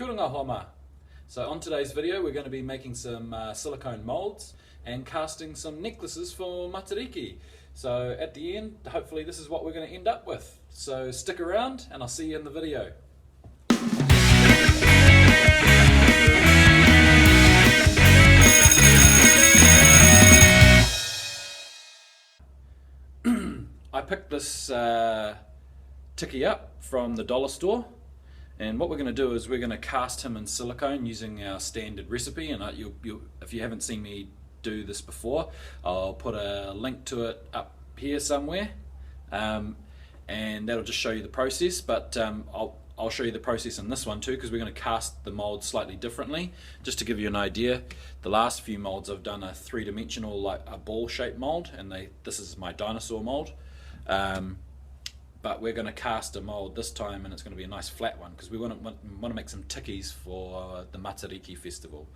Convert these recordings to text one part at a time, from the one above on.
Kia ora ngā hoa. So on today's video we're going to be making some silicone molds and casting some necklaces for matariki. So at the end, hopefully this is what we're going to end up with. So stick around and I'll see you in the video. I picked this tiki up from the dollar store. And what we're going to do is we're going to cast him in silicone using our standard recipe. And if you haven't seen me do this before, I'll put a link to it up here somewhere, and that'll just show you the process. But I'll show you the process in this one too, because we're going to cast the mold slightly differently. Just to give you an idea, the last few molds I've done a three-dimensional, like a ball-shaped mold, and this is my dinosaur mold. But we're going to cast a mold this time, and it's going to be a nice flat one because we want to make some tikis for the Matariki festival.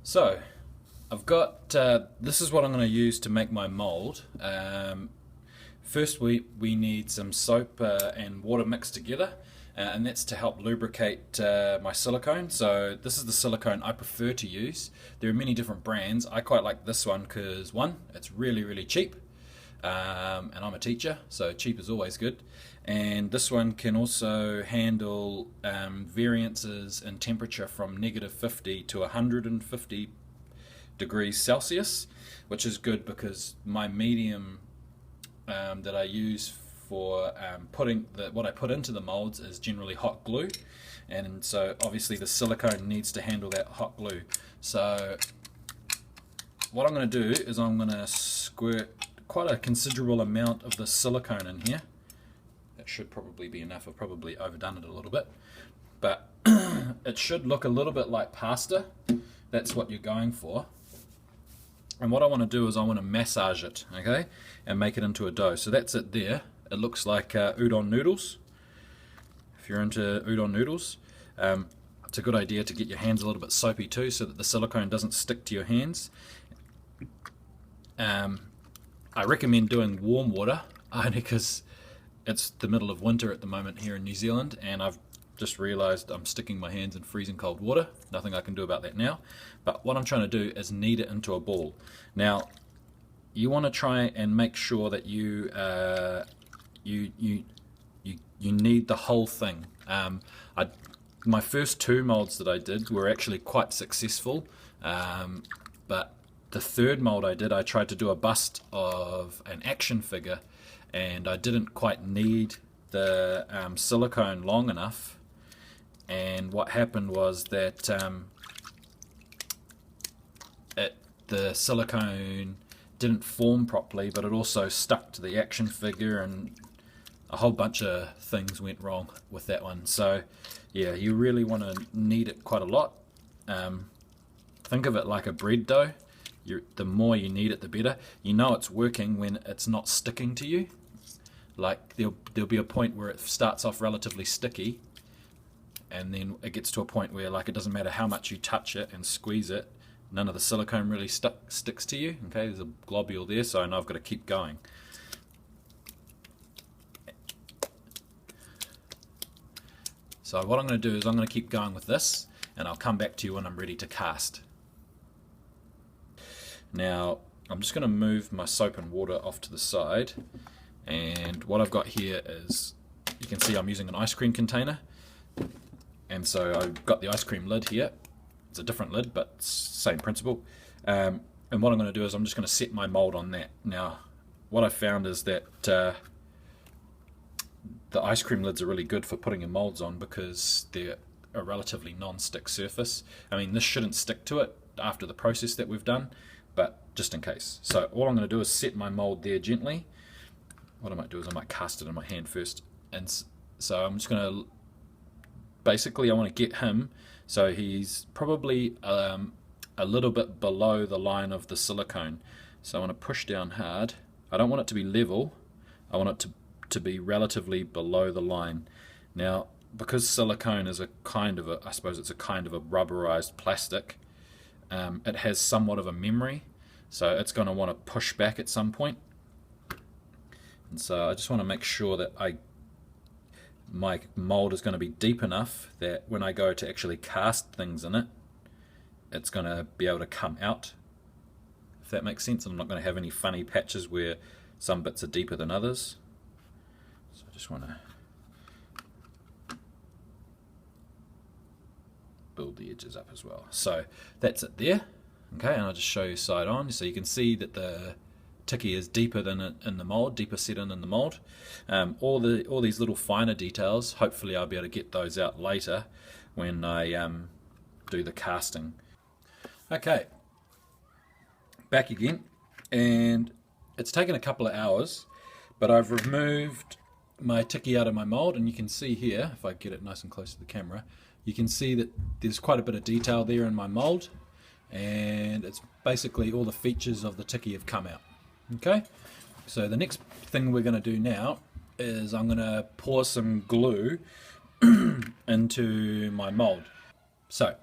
So I've got this is what I'm going to use to make my mold. First we need some soap and water mixed together, and that's to help lubricate my silicone. So this is the silicone I prefer to use. There are many different brands. I quite like this one because, one, it's really cheap. And I'm a teacher, so cheap is always good. And this one can also handle variances in temperature from -50 to 150 degrees Celsius, which is good because my medium that I use for what I put into the molds is generally hot glue, and so obviously the silicone needs to handle that hot glue. So what I'm going to do is I'm going to squirt quite a considerable amount of the silicone in here. That should probably be enough. I've probably overdone it a little bit, but it should look a little bit like pasta. That's what you're going for. And what I want to do is I want to massage it, okay, and make it into a dough. So that's it there. It looks like udon noodles. If you're into udon noodles, it's a good idea to get your hands a little bit soapy too, so that the silicone doesn't stick to your hands. I recommend doing warm water, only because it's the middle of winter at the moment here in New Zealand, and I've just realized I'm sticking my hands in freezing cold water. Nothing I can do about that now. But what I'm trying to do is knead it into a ball. Now, you want to try and make sure that you knead the whole thing. My first two molds that I did were actually quite successful, but the third mold I did, I tried to do a bust of an action figure, and I didn't quite knead the silicone long enough, and what happened was that the silicone didn't form properly, but it also stuck to the action figure, and a whole bunch of things went wrong with that one. So yeah, you really want to knead it quite a lot. Think of it like a bread dough. The more you knead it, the better. You know it's working when it's not sticking to you. Like there'll be a point where it starts off relatively sticky, and then it gets to a point where, like, it doesn't matter how much you touch it and squeeze it, none of the silicone really sticks to you. Okay, there's a globule there, so I know I've got to keep going. So what I'm going to do is I'm going to keep going with this, and I'll come back to you when I'm ready to cast. Now, I'm just going to move my soap and water off to the side, and what I've got here is, you can see I'm using an ice cream container, and so I've got the ice cream lid here. It's a different lid, but same principle. And what I'm going to do is I'm just going to set my mold on that. Now, what I've found is that the ice cream lids are really good for putting your molds on because they're a relatively non-stick surface. I mean, this shouldn't stick to it after the process that we've done, but just in case. So all I'm going to do is set my mold there gently. What I might do is I might cast it in my hand first, and so I'm just going to, basically I want to get him so he's probably a little bit below the line of the silicone. So I want to push down hard. I don't want it to be level, I want it to be relatively below the line. Now, because silicone is I suppose it's a kind of a rubberized plastic, it has somewhat of a memory, so it's going to want to push back at some point. And so I just want to make sure that my mold is going to be deep enough that when I go to actually cast things in it, it's going to be able to come out, if that makes sense. And I'm not going to have any funny patches where some bits are deeper than others. So I just want to build the edges up as well. So that's it there. Okay, and I'll just show you side on. So you can see that the tiki is deeper than in the mold, deeper set in the mold. All these little finer details, hopefully I'll be able to get those out later when I do the casting. Okay, back again, and it's taken a couple of hours, but I've removed my tiki out of my mold, and you can see here, if I get it nice and close to the camera, you can see that there's quite a bit of detail there in my mold, and it's basically all the features of the tiki have come out. Okay, so the next thing we're going to do now is I'm going to pour some glue into my mold. So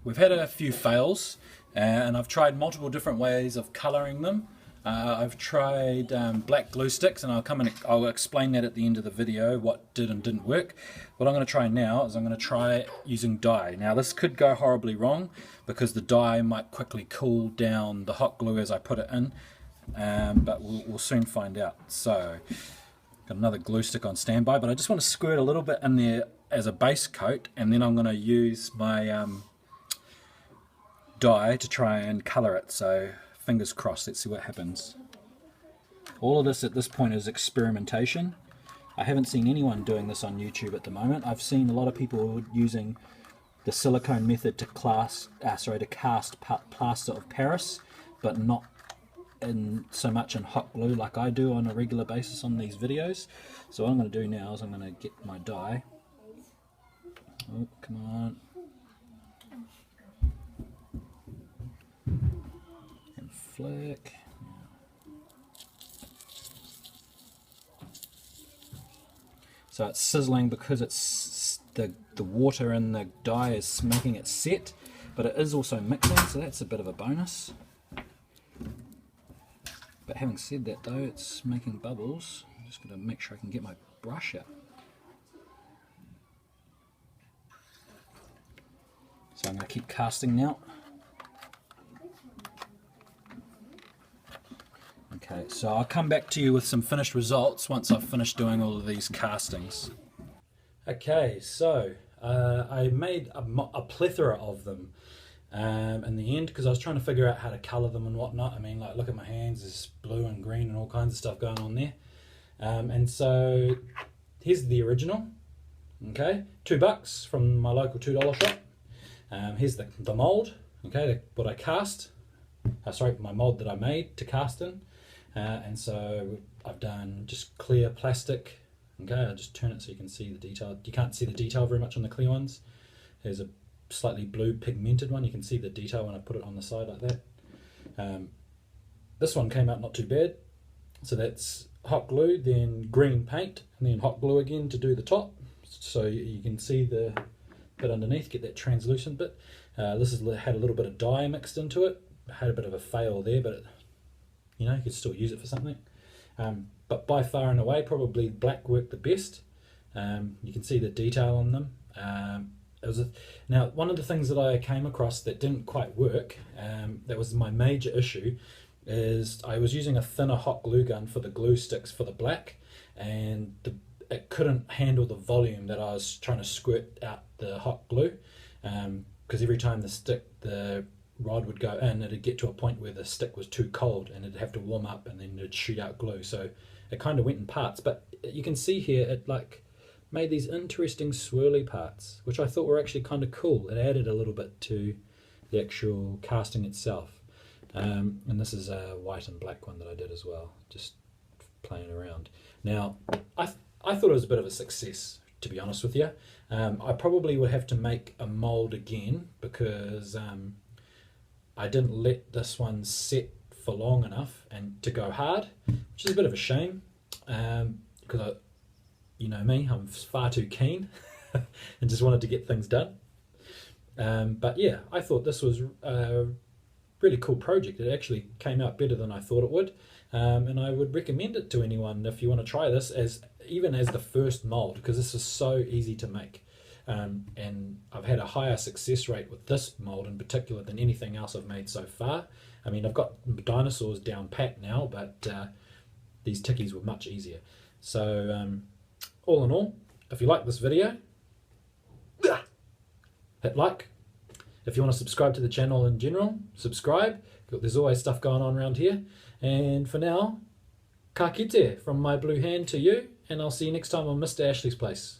we've had a few fails, and I've tried multiple different ways of colouring them. I've tried black glue sticks, and I'll explain that at the end of the video, what did and didn't work. What I'm going to try now is I'm going to try using dye. Now this could go horribly wrong because the dye might quickly cool down the hot glue as I put it in, but we'll soon find out. So got another glue stick on standby, but I just want to squirt a little bit in there as a base coat, and then I'm going to use my dye to try and colour it. So fingers crossed, let's see what happens. All of this at this point is experimentation. I haven't seen anyone doing this on YouTube at the moment. I've seen a lot of people using the silicone method to cast plaster of Paris, but not so much in hot glue like I do on a regular basis on these videos. So what I'm going to do now is I'm going to get my dye. Oh, come on. Flick. So it's sizzling because it's the water in the dye is making it set, but it is also mixing, so that's a bit of a bonus. But having said that though, it's making bubbles. I'm just going to make sure I can get my brush out. So I'm going to keep casting now. Okay, so I'll come back to you with some finished results once I've finished doing all of these castings. Okay, so I made a plethora of them in the end because I was trying to figure out how to colour them and whatnot. I mean, like, look at my hands, there's blue and green and all kinds of stuff going on there. And so here's the original, okay, $2 from my local $2 shop. Here's the mould, okay, what I cast, my mould that I made to cast in. And so I've done just clear plastic. Okay, I'll just turn it so you can see the detail. You can't see the detail very much on the clear ones. There's a slightly blue pigmented one. You can see the detail when I put it on the side like that. This one came out not too bad. So that's hot glue, then green paint, and then hot glue again to do the top. So you can see the bit underneath, get that translucent bit. This has had a little bit of dye mixed into it. Had a bit of a fail there, but you could still use it for something. But by far and away, probably black worked the best. You can see the detail on them. Now, one of the things that I came across that didn't quite work, that was my major issue, is I was using a thinner hot glue gun for the glue sticks for the black, and it couldn't handle the volume that I was trying to squirt out the hot glue, because every time the rod would go in, it'd get to a point where the stick was too cold and it'd have to warm up and then it'd shoot out glue. So it kind of went in parts, but you can see here it like made these interesting swirly parts, which I thought were actually kind of cool. It added a little bit to the actual casting itself. And this is a white and black one that I did as well, just playing around. Now, I thought it was a bit of a success, to be honest with you. I probably would have to make a mold again because I didn't let this one set for long enough and to go hard, which is a bit of a shame, because you know me, I'm far too keen and just wanted to get things done. But yeah, I thought this was a really cool project. It actually came out better than I thought it would. And I would recommend it to anyone if you want to try this as even as the first mold, because this is so easy to make. And I've had a higher success rate with this mold in particular than anything else I've made so far. I mean, I've got dinosaurs down pat now, but these tikis were much easier. So all in all, if you like this video, hit like. If you want to subscribe to the channel in general, subscribe. There's always stuff going on around here. And for now, ka kite from my blue hand to you, and I'll see you next time on Mr. Ashley's Place.